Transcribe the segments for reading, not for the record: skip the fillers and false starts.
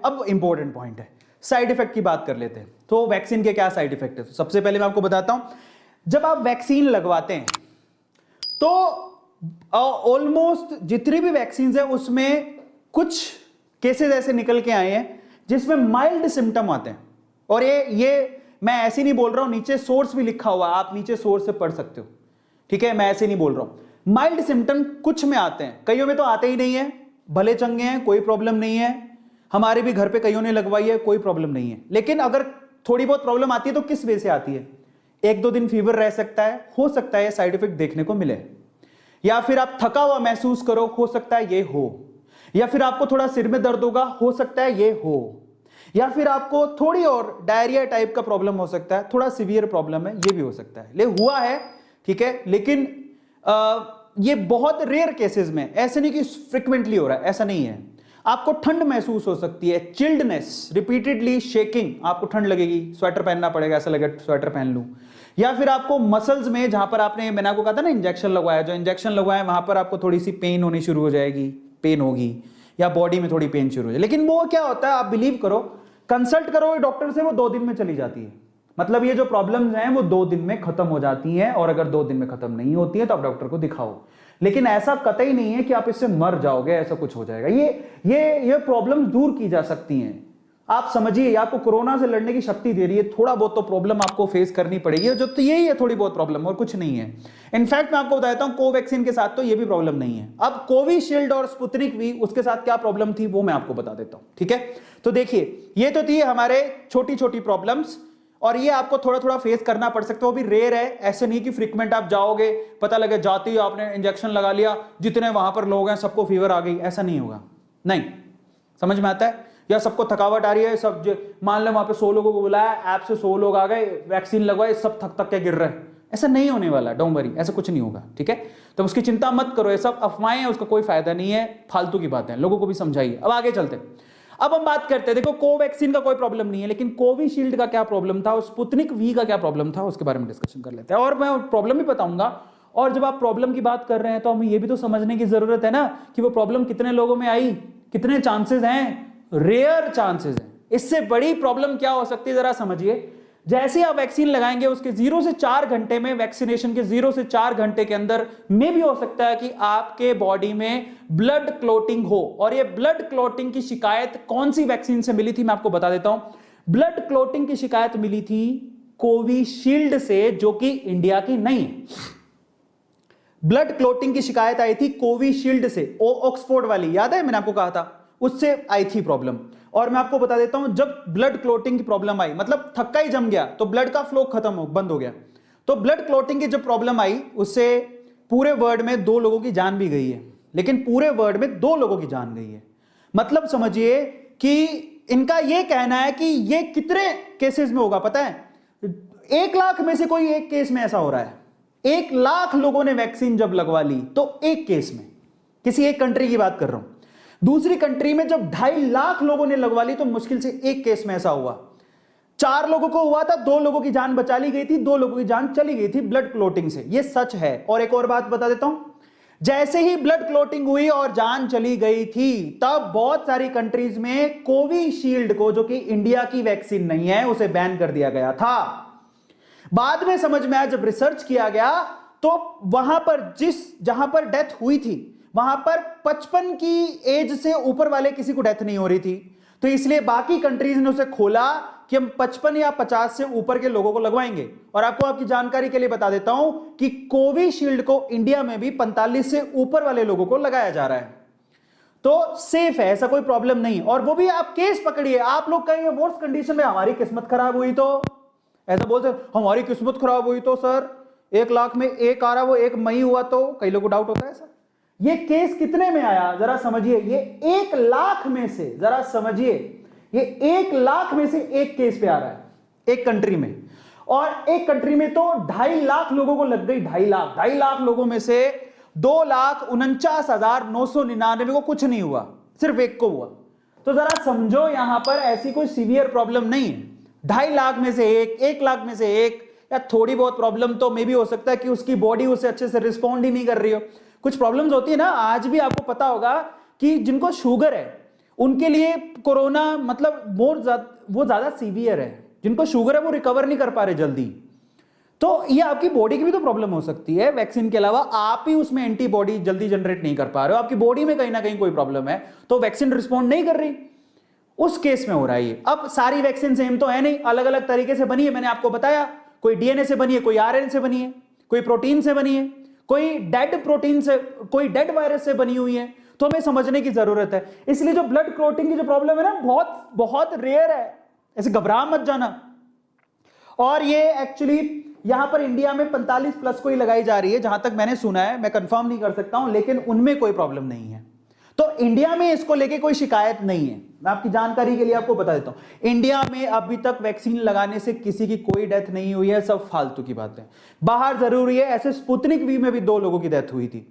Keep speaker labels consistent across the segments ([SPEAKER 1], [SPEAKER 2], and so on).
[SPEAKER 1] अब important point है, side effect की बात कर लेते हैं। तो वैक्सीन के क्या साइड इफेक्ट है? तो सबसे पहले मैं आपको बताता हूं, जब आप वैक्सीन लगवाते हैं तो ऑलमोस्ट जितनी भी वैक्सीन है उसमें कुछ केसेस ऐसे निकल के आए हैं जिसमें माइल्ड सिम्टम आते हैं। और ये मैं ऐसे नहीं बोल रहा हूं, नीचे सोर्स भी लिखा हुआ, आप नीचे सोर्स से पढ़ सकते हो, ठीक है? मैं ऐसे नहीं बोल रहा हूं। माइल्ड सिम्टम कुछ में आते हैं, कईयों में तो आते ही नहीं है, भले चंगे हैं, कोई प्रॉब्लम नहीं है। हमारे भी घर पे कईयों ने लगवाई है, कोई प्रॉब्लम नहीं है। लेकिन अगर थोड़ी बहुत प्रॉब्लम आती है तो किस वे से आती है? 1-2 दिन फीवर रह सकता है, हो सकता है साइड इफेक्ट देखने को मिले, या फिर आप थका हुआ महसूस करो, हो सकता है ये हो, या फिर आपको थोड़ा सिर में दर्द होगा, हो सकता है ये हो, या फिर आपको थोड़ी और डायरिया टाइप का प्रॉब्लम हो सकता है, थोड़ा सीवियर प्रॉब्लम है, ये भी हो सकता है। ले हुआ है, ठीक है, लेकिन ये बहुत रेयर केसेस में, ऐसे नहीं कि फ्रिक्वेंटली हो रहा है, ऐसा नहीं है। आपको ठंड महसूस हो सकती है, चिल्डनेस, रिपीटेडली शेकिंग, आपको ठंड लगेगी, स्वेटर पहनना पड़ेगा, ऐसा लगेगा स्वेटर पहन लूं। या फिर आपको मसल्स में, जहां पर आपने, मैंने आपको कहा था ना इंजेक्शन लगवाया, जो इंजेक्शन लगवाया वहां पर आपको थोड़ी सी पेन होनी शुरू हो जाएगी, पेन होगी, या बॉडी में थोड़ी पेन शुरू हो जाए। लेकिन वो क्या होता है, आप बिलीव करो, कंसल्ट करो डॉक्टर से, वो 2 दिन में चली जाती है। मतलब ये जो प्रॉब्लम्स हैं वो 2 दिन में खत्म हो जाती हैं, और अगर 2 दिन में खत्म नहीं होती है तो आप डॉक्टर को दिखाओ। लेकिन ऐसा कतई नहीं है कि आप इससे मर जाओगे, ऐसा कुछ हो जाएगा। ये प्रॉब्लम्स दूर की जा सकती हैं। आप समझिए, आपको कोरोना से लड़ने की शक्ति दे रही है। थोड़ा बहुत तो प्रॉब्लम आपको फेस करनी पड़ेगी, जो तो यही है, थोड़ी बहुत प्रॉब्लम, और कुछ नहीं है। इनफैक्ट मैं आपको बताता हूं, कोवैक्सीन के साथ तो ये भी प्रॉब्लम नहीं है। अब कोविशील्ड और स्पुतनिक वी, उसके साथ क्या प्रॉब्लम थी वो मैं आपको बता देता हूं, ठीक है? तो देखिए, ये तो थी हमारे छोटी छोटी प्रॉब्लम्स, और ये आपको थोड़ा थोड़ा फेस करना पड़ सकता है, वो भी रेयर है। ऐसे नहीं कि फ्रीक्वेंट आप जाओगे, पता लगे जाते ही आपने इंजेक्शन लगा लिया, जितने वहां पर लोग हैं सबको फीवर आ गई, ऐसा नहीं होगा। नहीं, समझ में आता है? या सबको थकावट आ रही है, सब मान लो वहां पे 100 लोगों को बुलाया, ऐप से 100 लोग आ गए, वैक्सीन लगवाए, सब थक थक के गिर रहे हैं, ऐसा नहीं होने वाला, डोंट वरी, ऐसा कुछ नहीं होगा, ठीक है? तो उसकी चिंता मत करो, ये सब अफवाहें हैं, उसका कोई फायदा नहीं है, फालतू की बातें हैं, लोगों को भी समझाइए। अब आगे चलते हैं। अब हम बात करते हैं, देखो कोवैक्सीन का कोई प्रॉब्लम नहीं है, लेकिन कोविशील्ड का क्या प्रॉब्लम था और स्पुतनिक वी का क्या प्रॉब्लम था, उसके बारे में डिस्कशन कर लेते हैं, और मैं प्रॉब्लम भी बताऊंगा। और जब आप प्रॉब्लम की बात कर रहे हैं तो हमें यह भी तो समझने की जरूरत है ना कि वो प्रॉब्लम कितने लोगों में आई, कितने चांसेस हैं, रेयर चांसेस हैं। इससे बड़ी प्रॉब्लम क्या हो सकती है, जरा समझिए। जैसे आप वैक्सीन लगाएंगे उसके 0 से 4 घंटे में, वैक्सीनेशन के 0 से 4 घंटे के अंदर में भी हो सकता है कि आपके बॉडी में ब्लड क्लॉटिंग हो। और ये ब्लड क्लॉटिंग की शिकायत कौन सी वैक्सीन से मिली थी, मैं आपको बता देता हूं। ब्लड क्लॉटिंग की शिकायत मिली थी कोविशील्ड से, जो कि इंडिया की नहीं है। ब्लड क्लॉटिंग की शिकायत आई थी कोविशील्ड से, ऑक्सफोर्ड वाली, याद है मैंने आपको कहा था, उससे आई थी प्रॉब्लम। और मैं आपको बता देता हूं, जब ब्लड क्लॉटिंग की प्रॉब्लम आई, मतलब थक्का ही जम गया तो ब्लड का फ्लो बंद हो गया, तो ब्लड क्लॉटिंग की जब प्रॉब्लम आई उससे पूरे वर्ल्ड में 2 लोगों की जान भी गई है। लेकिन पूरे वर्ल्ड में 2 लोगों की जान गई है, मतलब समझिए कि इनका यह कहना है कि ये कितने केसेस में होगा पता है, 1 लाख में से कोई एक केस में ऐसा हो रहा है। 1 लाख लोगों ने वैक्सीन जब लगवा ली तो एक केस में, किसी एक कंट्री की बात कर रहा हूं। दूसरी कंट्री में जब 2.5 लाख लोगों ने लगवा ली तो मुश्किल से एक केस में ऐसा हुआ। 4 लोगों को हुआ था, 2 लोगों की जान बचा ली गई थी, 2 लोगों की जान चली गई थी ब्लड क्लॉटिंग से। यह सच है। और एक और बात बता देता हूं, जैसे ही ब्लड क्लॉटिंग हुई और जान चली गई थी, तब बहुत सारी कंट्रीज में कोविशील्ड को, जो कि इंडिया की वैक्सीन नहीं है, उसे बैन कर दिया गया था। बाद में समझ में आया, जब रिसर्च किया गया तो वहां पर जहां पर डेथ हुई थी वहां पर 55 की एज से ऊपर वाले किसी को डेथ नहीं हो रही थी, तो इसलिए बाकी कंट्रीज ने उसे खोला कि हम 55 या 50 से ऊपर के लोगों को लगवाएंगे। और आपको आपकी जानकारी के लिए बता देता हूं कि कोविशील्ड को इंडिया में भी 45 से ऊपर वाले लोगों को लगाया जा रहा है, तो सेफ है, ऐसा कोई प्रॉब्लम नहीं। और वो भी आप केस पकड़िए, आप लोग कहेंगे वर्स्ट कंडीशन में हमारी किस्मत खराब हुई, तो ऐसा बोलते हमारी किस्मत खराब हुई तो सर 1 लाख में एक आ रहा, वो 1 मई हुआ, तो कई लोगों को डाउट होता है सर। ये केस कितने में आया जरा समझिए, ये 1 लाख में से, जरा समझिए, ये 1 लाख में से एक केस पे आ रहा है एक कंट्री में। और एक कंट्री में तो 2.5 लाख लोगों को लग गई, 2.5 लाख लोगों में से 2,49,999 को कुछ नहीं हुआ, सिर्फ एक को हुआ। तो जरा समझो, यहां पर ऐसी कोई सीवियर प्रॉब्लम नहीं है। 2.5 लाख में से एक, 1 लाख में से एक, या थोड़ी बहुत प्रॉब्लम तो मे भी हो सकता है कि उसकी बॉडी उसे अच्छे से रिस्पॉन्ड ही नहीं कर रही हो। कुछ प्रॉब्लम्स होती है ना, आज भी आपको पता होगा कि जिनको शुगर है उनके लिए कोरोना मतलब वो ज्यादा सीवियर है। जिनको शुगर है वो रिकवर नहीं कर पा रहे जल्दी। तो ये आपकी बॉडी की भी तो प्रॉब्लम हो सकती है। वैक्सीन के अलावा आप ही उसमें एंटीबॉडी जल्दी जनरेट नहीं कर पा रहे हो, आपकी बॉडी में कहीं ना कहीं कोई प्रॉब्लम है, तो वैक्सीन रिस्पॉन्ड नहीं कर रही, उस केस में हो रहा है ये। अब सारी वैक्सीन सेम तो है नहीं, अलग अलग तरीके से बनी है। मैंने आपको बताया, कोई डीएनए से बनी है, कोई आरएनए से बनी है, कोई प्रोटीन से बनी है, कोई डेड प्रोटीन से, कोई डेड वायरस से बनी हुई है। तो हमें समझने की जरूरत है। इसलिए जो ब्लड क्लॉटिंग की जो प्रॉब्लम है ना, बहुत बहुत रेयर है, ऐसे घबरा मत जाना। और ये एक्चुअली यहां पर इंडिया में 45 प्लस को ही लगाई जा रही है, जहां तक मैंने सुना है, मैं कंफर्म नहीं कर सकता हूं, लेकिन उनमें कोई प्रॉब्लम नहीं है। तो इंडिया में इसको लेके कोई शिकायत नहीं है। मैं आपकी जानकारी के लिए आपको बता देता हूं, इंडिया में अभी तक वैक्सीन लगाने से किसी की कोई डेथ नहीं हुई है, सब फालतू की बातें। बाहर जरूरी है, ऐसे स्पुतनिक वी में भी 2 लोगों की डेथ हुई थी,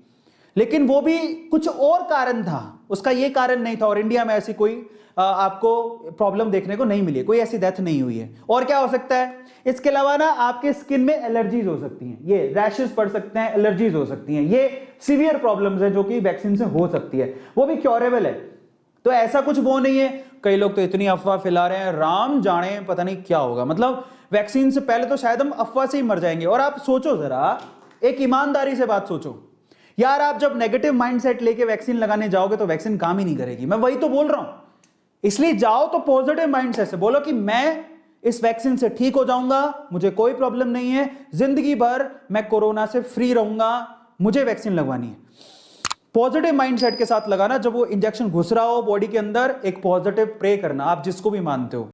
[SPEAKER 1] लेकिन वो भी कुछ और कारण था, उसका ये कारण नहीं था। और इंडिया में ऐसी कोई आपको प्रॉब्लम देखने को नहीं मिली, कोई ऐसी डेथ नहीं हुई है। और क्या हो सकता है इसके अलावा ना, आपके स्किन में एलर्जीज हो सकती हैं, ये रैशेस पड़ सकते हैं, एलर्जीज हो सकती हैं, ये सीवियर प्रॉब्लम्स है जो कि वैक्सीन से हो सकती है, वो भी क्योरेबल है। तो ऐसा कुछ वो नहीं है। कई लोग तो इतनी अफवाह फैला रहे हैं, राम जाने पता नहीं क्या होगा। मतलब वैक्सीन से पहले तो शायद हम अफवाह से ही मर जाएंगे। और आप सोचो जरा, एक ईमानदारी से बात सोचो यार, आप जब नेगेटिव माइंडसेट लेके वैक्सीन लगाने जाओगे तो वैक्सीन काम ही नहीं करेगी। मैं वही तो बोल रहा हूं, इसलिए जाओ तो पॉजिटिव माइंडसेट से बोलो कि मैं इस वैक्सीन से ठीक हो जाऊंगा, मुझे कोई प्रॉब्लम नहीं है, जिंदगी भर मैं कोरोना से फ्री रहूंगा, मुझे वैक्सीन लगवानी है। पॉजिटिव माइंडसेट के साथ लगाना। जब वो इंजेक्शन घुस रहा हो बॉडी के अंदर, एक पॉजिटिव प्रे करना, आप जिसको भी मानते हो।